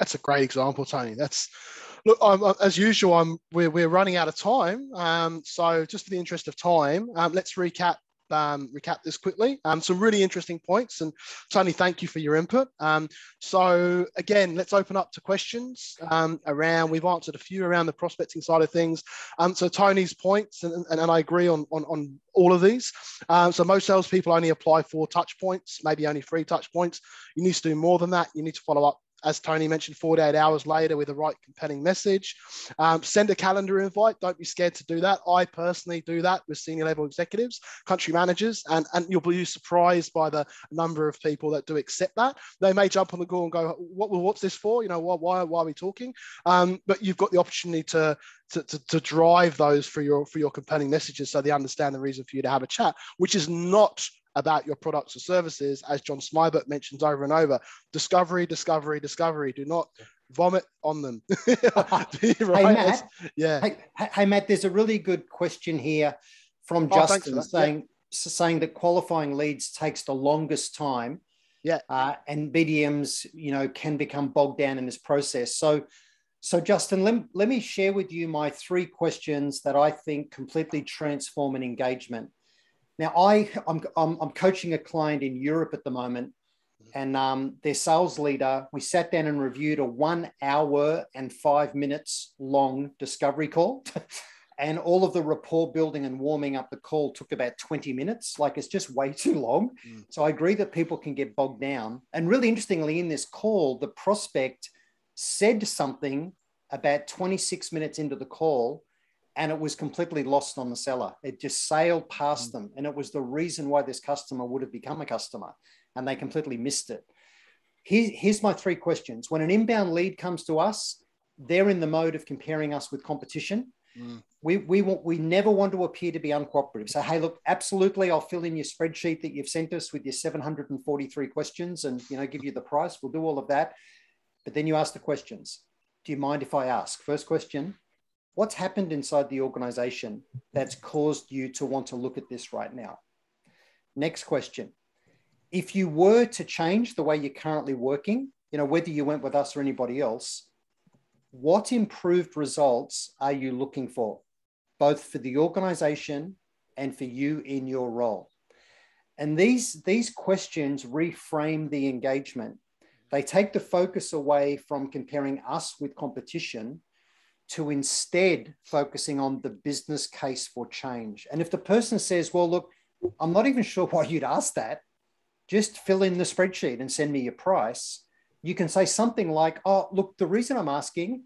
That's a great example, Tony. Look, as usual, we're running out of time. So just for the interest of time, let's recap this quickly. Some really interesting points. And Tony, thank you for your input. So again, let's open up to questions we've answered a few around the prospecting side of things. So Tony's points, and I agree on all of these. So most salespeople only apply 4 touch points, maybe only 3 touch points. You need to do more than that. You need to follow up, as Tony mentioned, 48 hours later with the right compelling message. Send a calendar invite. Don't be scared to do that. I personally do that with senior level executives, country managers, and you'll be surprised by the number of people that do accept that. They may jump on the call and go, what's this for? Why are we talking? But you've got the opportunity to drive those for your compelling messages so they understand the reason for you to have a chat, which is not about your products or services, as John Smybert mentions over and over. Discovery, discovery, discovery. Do not vomit on them. Right? Hey, Matt. Hey, Matt, there's a really good question here from Justin saying that qualifying leads takes the longest time. Yeah. And BDMs, can become bogged down in this process. So Justin, let me share with you my 3 questions that I think completely transform an engagement. Now, I'm coaching a client in Europe at the moment, and their sales leader, we sat down and reviewed a 1 hour and 5 minutes long discovery call. And all of the rapport building and warming up the call took about 20 minutes. Like, it's just way too long. So I agree that people can get bogged down. And really interestingly, in this call, the prospect said something about 26 minutes into the call, and it was completely lost on the seller. It just sailed past them. And it was the reason why this customer would have become a customer, and they completely missed it. Here's my 3 questions. When an inbound lead comes to us, they're in the mode of comparing us with competition. We never want to appear to be uncooperative. So, hey, look, absolutely, I'll fill in your spreadsheet that you've sent us with your 743 questions and, give you the price. We'll do all of that. But then you ask the questions. Do you mind if I ask? First question, what's happened inside the organization that's caused you to want to look at this right now? Next question, if you were to change the way you're currently working, whether you went with us or anybody else, what improved results are you looking for, both for the organization and for you in your role? And these questions reframe the engagement. They take the focus away from comparing us with competition to instead focusing on the business case for change. And if the person says, well, look, I'm not even sure why you'd ask that, just fill in the spreadsheet and send me your price, you can say something like, oh, look, the reason I'm asking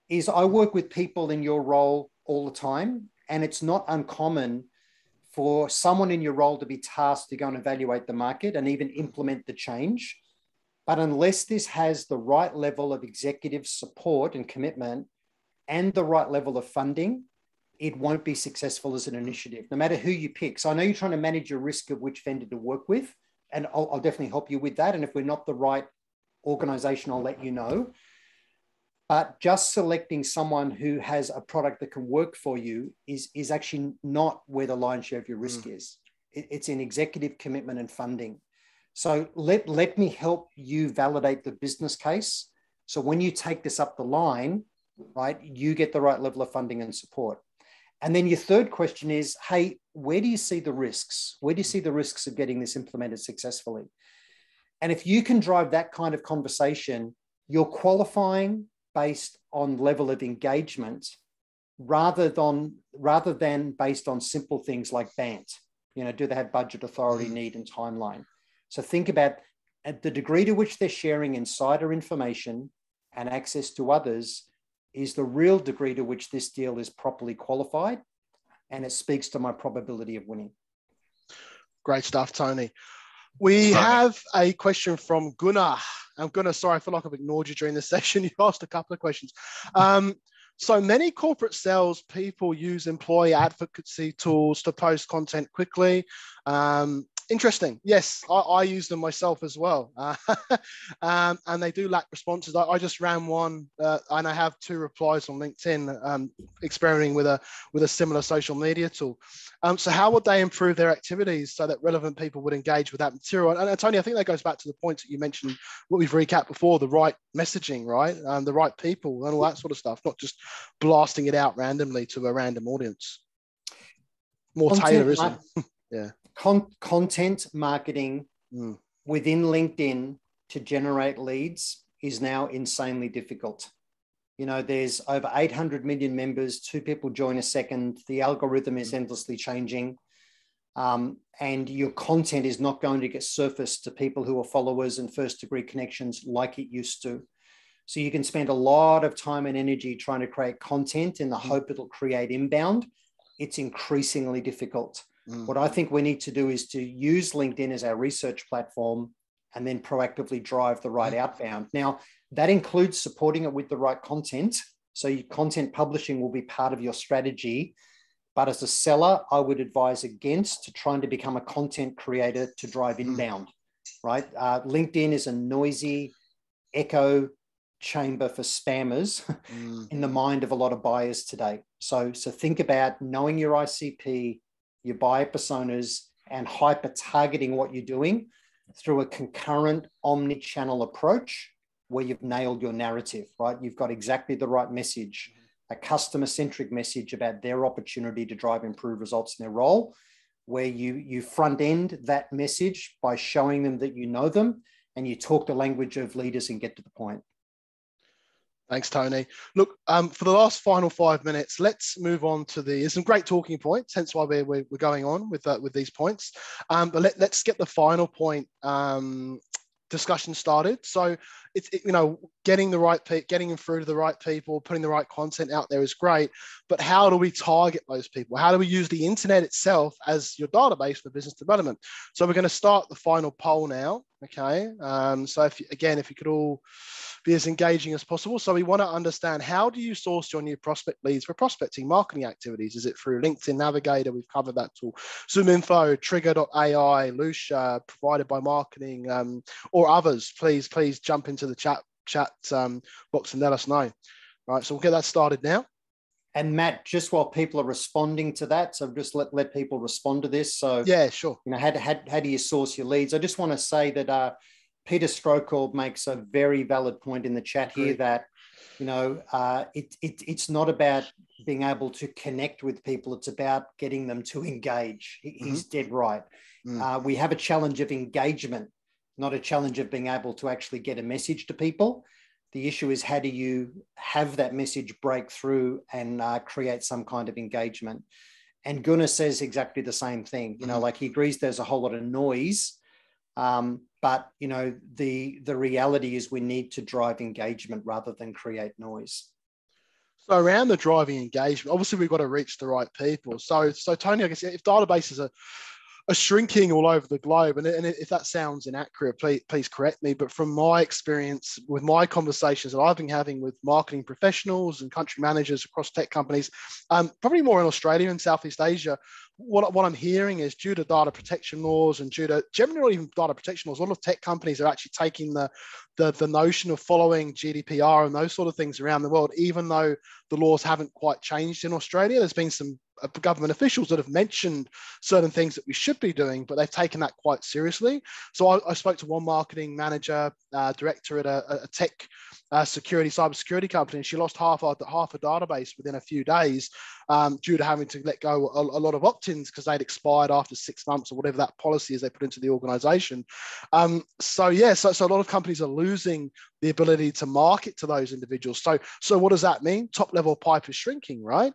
is I work with people in your role all the time, and it's not uncommon for someone in your role to be tasked to go and evaluate the market and even implement the change. But unless this has the right level of executive support and commitment and the right level of funding, it won't be successful as an initiative, no matter who you pick. So I know you're trying to manage your risk of which vendor to work with, and I'll definitely help you with that. And if we're not the right organization, I'll let you know. But just selecting someone who has a product that can work for you is actually not where the lion's share of your risk is. It's in executive commitment and funding. So let me help you validate the business case. So when you take this up the line, right, you get the right level of funding and support. And then your third question is, hey, where do you see the risks? Where do you see the risks of getting this implemented successfully? And if you can drive that kind of conversation, you're qualifying based on level of engagement rather than based on simple things like BANT. Do they have budget, authority, need, and timeline? So think about at the degree to which they're sharing insider information and access to others is the real degree to which this deal is properly qualified, and it speaks to my probability of winning. Great stuff, Tony. We have a question from Gunnar. Gunnar, sorry, I feel like I've ignored you during this session. You've asked a couple of questions. So many corporate sales people use employee advocacy tools to post content quickly. Interesting. Yes, I use them myself as well, and they do lack responses. I just ran one, and I have 2 replies on LinkedIn, experimenting with a similar social media tool. So how would they improve their activities so that relevant people would engage with that material? And Tony, I think that goes back to the point that you mentioned, what we've recapped before: the right messaging, right, the right people, and all that sort of stuff. Not just blasting it out randomly to a random audience. More tailor, isn't it? Yeah. Content marketing within LinkedIn to generate leads is now insanely difficult. You know, there's over 800 million members, 2 people join a second. The algorithm is endlessly changing. And your content is not going to get surfaced to people who are followers and first degree connections like it used to. So you can spend a lot of time and energy trying to create content in the hope it'll create inbound. It's increasingly difficult. What I think we need to do is to use LinkedIn as our research platform and then proactively drive the right outbound. Now, that includes supporting it with the right content. So your content publishing will be part of your strategy. But as a seller, I would advise against trying to become a content creator to drive inbound, right? LinkedIn is a noisy echo chamber for spammers in the mind of a lot of buyers today. So think about knowing your ICP, your buyer personas, and hyper targeting what you're doing through a concurrent omni-channel approach where you've nailed your narrative, right? You've got exactly the right message, a customer-centric message about their opportunity to drive improved results in their role, where you front end that message by showing them that you know them and you talk the language of leaders and get to the point. Thanks, Tony. Look, for the last final 5 minutes, let's move on to there's some great talking points, hence why we're going on with these points. But let's get the final point discussion started. So it's getting getting in through to the right people, putting the right content out there is great, but how do we target those people? How do we use the internet itself as your database for business development? So we're going to start the final poll now. Okay. So if you could all be as engaging as possible. So we want to understand, how do you source your new prospect leads for prospecting marketing activities? Is it through LinkedIn Navigator? We've covered that tool. ZoomInfo, Trigger.ai, Lucia, provided by marketing, or others. Please jump into the chat box and let us know. Right, so we'll get that started now. And Matt, just while people are responding to that, so just let people respond to this. So yeah, sure. How do you source your leads? I just want to say that Peter Strokel makes a very valid point in the chat here that, it's not about being able to connect with people. It's about getting them to engage. He's dead right. We have a challenge of engagement, not a challenge of being able to actually get a message to people. The issue is, how do you have that message break through and create some kind of engagement? And Gunnar says exactly the same thing. Like, he agrees there's a whole lot of noise, but the reality is we need to drive engagement rather than create noise. So around the driving engagement, obviously we've got to reach the right people. So Tony, I guess if databases are shrinking all over the globe, and if that sounds inaccurate, please correct me, but from my experience with my conversations that I've been having with marketing professionals and country managers across tech companies, probably more in Australia and Southeast Asia, what I'm hearing is, due to data protection laws and due to generally not even data protection laws, a lot of tech companies are actually taking the notion of following GDPR and those sort of things around the world, even though the laws haven't quite changed in Australia. There's been some government officials that have mentioned certain things that we should be doing, but they've taken that quite seriously. So I spoke to one marketing manager, director at a tech cybersecurity company, and she lost half a database within a few days due to having to let go a lot of opt-ins because they'd expired after 6 months or whatever that policy is they put into the organization. So a lot of companies are losing the ability to market to those individuals. So what does that mean? Top level pipe is shrinking, right?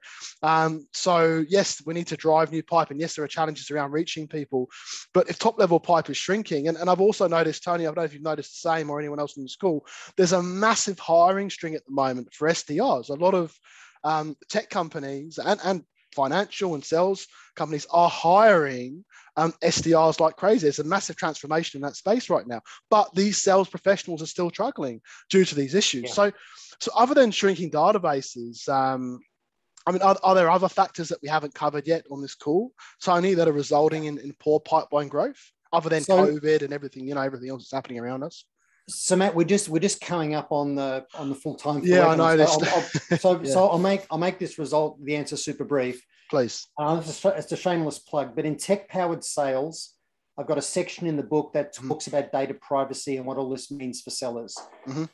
So yes, we need to drive new pipe, and yes, there are challenges around reaching people, but if top level pipe is shrinking, and I've also noticed, Tony, I don't know if you've noticed the same or anyone else in the school, there's a massive hiring string at the moment for SDRs. A lot of tech companies and financial and sales companies are hiring SDRs like crazy. There's a massive transformation in that space right now, but these sales professionals are still struggling due to these issues. Yeah. So other than shrinking databases, are there other factors that we haven't covered yet on this call, Tony, that are resulting in poor pipeline growth? other than So, COVID and everything, everything else that's happening around us. So Matt, we're just coming up on the full time. Yeah, I noticed. So I'll make this the answer super brief. Please. It's a shameless plug, but in tech powered sales, I've got a section in the book that talks about data privacy and what all this means for sellers.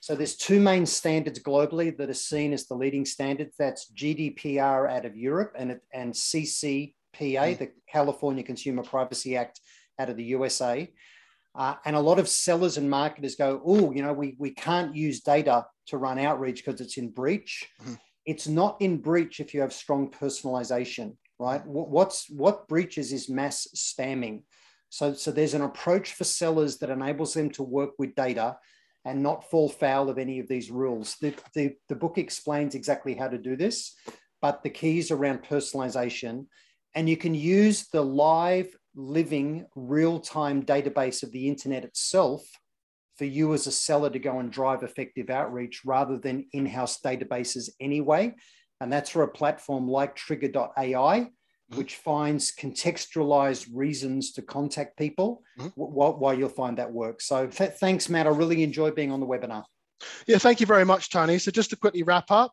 So there's two main standards globally that are seen as the leading standards. That's GDPR out of Europe and CCPA, the California Consumer Privacy Act out of the USA. And a lot of sellers and marketers go, oh, we can't use data to run outreach because it's in breach. It's not in breach if you have strong personalization, right? What breaches is mass spamming. So there's an approach for sellers that enables them to work with data and not fall foul of any of these rules. The book explains exactly how to do this, but the key is around personalization. And you can use the live, living, real-time database of the internet itself for you as a seller to go and drive effective outreach rather than in-house databases anyway. And that's for a platform like Trigger.ai, which finds contextualized reasons to contact people while you'll find that works. So thanks, Matt. I really enjoyed being on the webinar. Yeah, thank you very much, Tony. So just to quickly wrap up,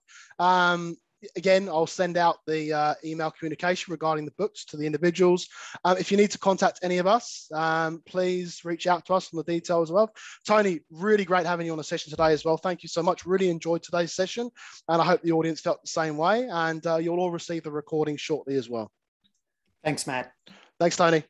again, I'll send out the email communication regarding the books to the individuals. If you need to contact any of us, please reach out to us on the details as well. Tony, really great having you on the session today as well. Thank you so much. Really enjoyed today's session, and I hope the audience felt the same way. And you'll all receive the recording shortly as well. Thanks, Matt. Thanks, Tony.